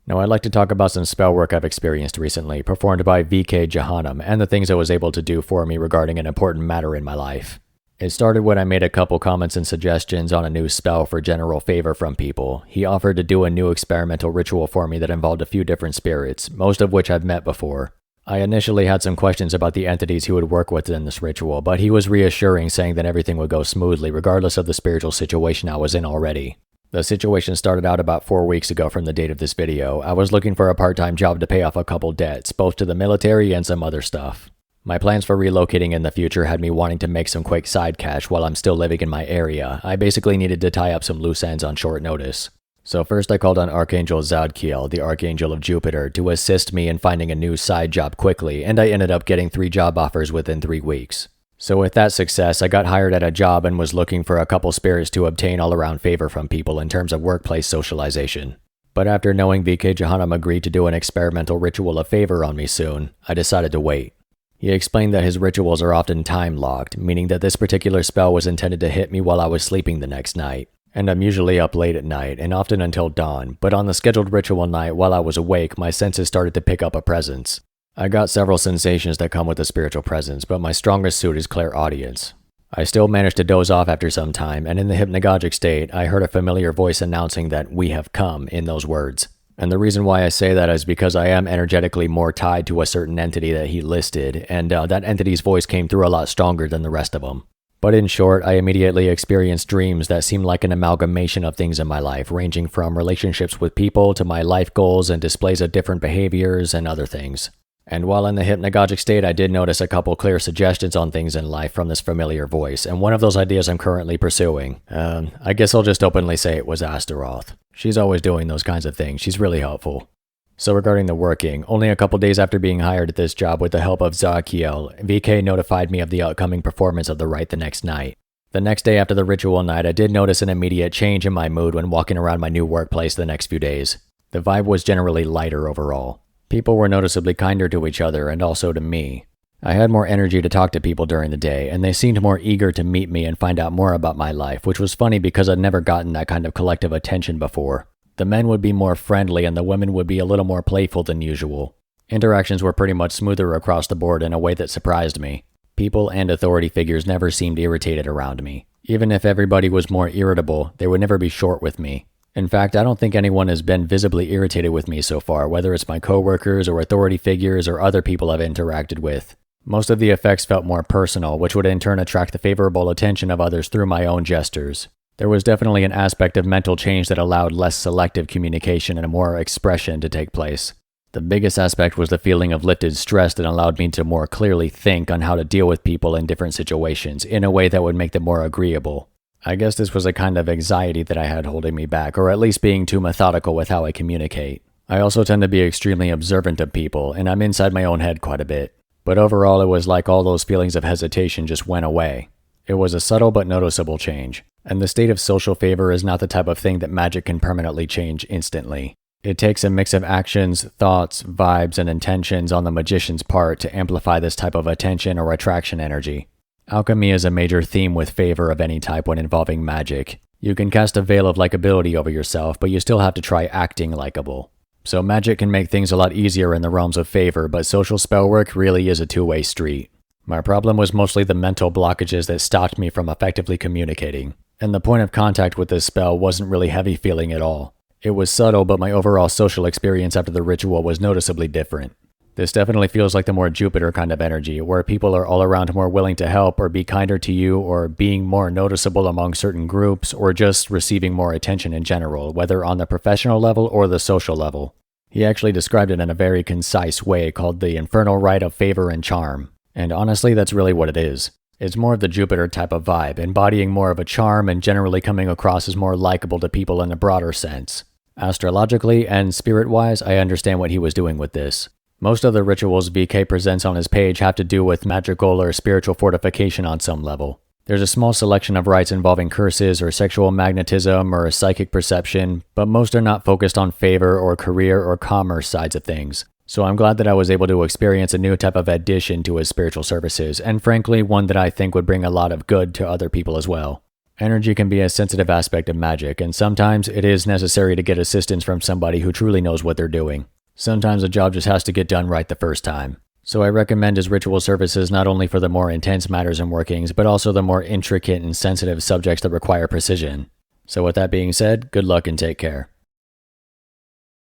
Now I'd like to talk about some spell work I've experienced recently, performed by VK Jahannam, and the things it was able to do for me regarding an important matter in my life. It started when I made a couple comments and suggestions on a new spell for general favor from people. He offered to do a new experimental ritual for me that involved a few different spirits, most of which I've met before. I initially had some questions about the entities he would work with in this ritual, but he was reassuring, saying that everything would go smoothly regardless of the spiritual situation I was in already. The situation started out about 4 weeks ago from the date of this video. I was looking for a part-time job to pay off a couple debts, both to the military and some other stuff. My plans for relocating in the future had me wanting to make some quick side cash while I'm still living in my area. I basically needed to tie up some loose ends on short notice. So first I called on Archangel Zadkiel, the Archangel of Jupiter, to assist me in finding a new side job quickly, and I ended up getting 3 job offers within 3 weeks. So with that success, I got hired at a job and was looking for a couple spirits to obtain all-around favor from people in terms of workplace socialization. But after knowing VK Jahannam agreed to do an experimental ritual of favor on me soon, I decided to wait. He explained that his rituals are often time-locked, meaning that this particular spell was intended to hit me while I was sleeping the next night. And I'm usually up late at night, and often until dawn, but on the scheduled ritual night while I was awake, my senses started to pick up a presence. I got several sensations that come with a spiritual presence, but my strongest suit is clairaudience. I still managed to doze off after some time, and in the hypnagogic state, I heard a familiar voice announcing that "we have come" in those words. And the reason why I say that is because I am energetically more tied to a certain entity that he listed, and that entity's voice came through a lot stronger than the rest of them. But in short, I immediately experienced dreams that seemed like an amalgamation of things in my life, ranging from relationships with people to my life goals and displays of different behaviors and other things. And while in the hypnagogic state, I did notice a couple clear suggestions on things in life from this familiar voice, and one of those ideas I'm currently pursuing. I guess I'll just openly say it was Astaroth. She's always doing those kinds of things. She's really helpful. So regarding the working, only a couple days after being hired at this job with the help of Zadkiel, VK notified me of the upcoming performance of the Rite the next night. The next day after the ritual night, I did notice an immediate change in my mood when walking around my new workplace the next few days. The vibe was generally lighter overall. People were noticeably kinder to each other and also to me. I had more energy to talk to people during the day, and they seemed more eager to meet me and find out more about my life, which was funny because I'd never gotten that kind of collective attention before. The men would be more friendly and the women would be a little more playful than usual. Interactions were pretty much smoother across the board in a way that surprised me. People and authority figures never seemed irritated around me. Even if everybody was more irritable, they would never be short with me. In fact, I don't think anyone has been visibly irritated with me so far, whether it's my coworkers or authority figures or other people I've interacted with. Most of the effects felt more personal, which would in turn attract the favorable attention of others through my own gestures. There was definitely an aspect of mental change that allowed less selective communication and more expression to take place. The biggest aspect was the feeling of lifted stress that allowed me to more clearly think on how to deal with people in different situations in a way that would make them more agreeable. I guess this was a kind of anxiety that I had holding me back, or at least being too methodical with how I communicate. I also tend to be extremely observant of people, and I'm inside my own head quite a bit. But overall, it was like all those feelings of hesitation just went away. It was a subtle but noticeable change, and the state of social favor is not the type of thing that magic can permanently change instantly. It takes a mix of actions, thoughts, vibes, and intentions on the magician's part to amplify this type of attention or attraction energy. Alchemy is a major theme with favor of any type when involving magic. You can cast a veil of likability over yourself, but you still have to try acting likable. So magic can make things a lot easier in the realms of favor, but social spell work really is a two-way street. My problem was mostly the mental blockages that stopped me from effectively communicating, and the point of contact with this spell wasn't really heavy feeling at all. It was subtle, but my overall social experience after the ritual was noticeably different. This definitely feels like the more Jupiter kind of energy, where people are all around more willing to help or be kinder to you, or being more noticeable among certain groups, or just receiving more attention in general, whether on the professional level or the social level. He actually described it in a very concise way called the Infernal Rite of Favor and Charm. And honestly, that's really what it is. It's more of the Jupiter type of vibe, embodying more of a charm and generally coming across as more likable to people in a broader sense. Astrologically and spirit-wise, I understand what he was doing with this. Most of the rituals VK presents on his page have to do with magical or spiritual fortification on some level. There's a small selection of rites involving curses or sexual magnetism or psychic perception, but most are not focused on favor or career or commerce sides of things. So I'm glad that I was able to experience a new type of addition to his spiritual services, and frankly one that I think would bring a lot of good to other people as well. Energy can be a sensitive aspect of magic, and sometimes it is necessary to get assistance from somebody who truly knows what they're doing. Sometimes a job just has to get done right the first time. So I recommend his ritual services not only for the more intense matters and workings, but also the more intricate and sensitive subjects that require precision. So with that being said, good luck and take care.